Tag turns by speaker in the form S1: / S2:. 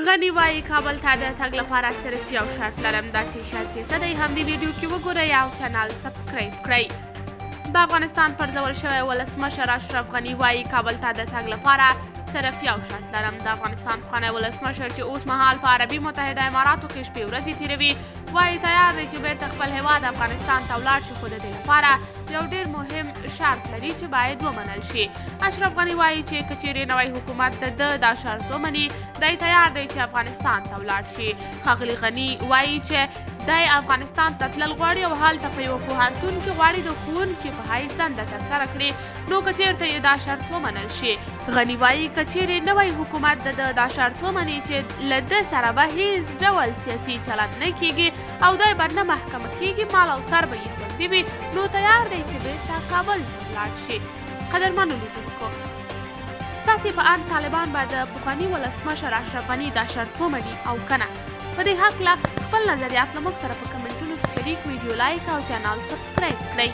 S1: غني وایي کابل ته د تګ لپاره صرف یو شرط لرم، دا چې شرط یې څه دی هم دې ویډیو کې وګورئ او چینل سبسکرایب کړئ. د افغانستان پرځول شوی ولسمشر اشرف غني وایي کابل ته د تګ لپاره صرف یو شرط لرم. د افغانستان پخوانی ولسمشر چې اوس مهال په عربي متحده اماراتو کې شپې ورځې تېروي وایي تیار دی چې بیرته خپل هیواد افغانستان ته ولاړ شي، خو د دې لپاره یو ډېر مهم شرط لري چې باید ومنل شي. اشرف غني وایي چې که چیرې نوی حکومت د ده دا شرط ومني دی تیار دی چې افغانستان ته ولاړ شي. ښاغلي غني وایي چې دی افغانستان ته تلل غواړي او هلته په یوه پوهنتون کې غواړي د ښوونکي په حیث دنده ترسره کړي، نو که چیرته یې دا شرط ومنل شي. غني وایي که چیرې نوی حکومت د ده دا شرط ومني چې له ده سره به هیڅ ډول سیاسي چلند نه کیږي او دی به نه محکمه کیږي، مال او سر به یې خوندي وي، نو تیار دی چې بیرته کابل ته ولاړ شي. قدرمنو لیدونکو، ستاسې په اند طالبان به د پخواني ولسمشر اشرف غني دا شرط ومني او که نه؟ په دې هکله خپل نظریات له موږ سره په کمنټونو کې شریک، ویډیو لایک او چینل سبسکرایب کړئ.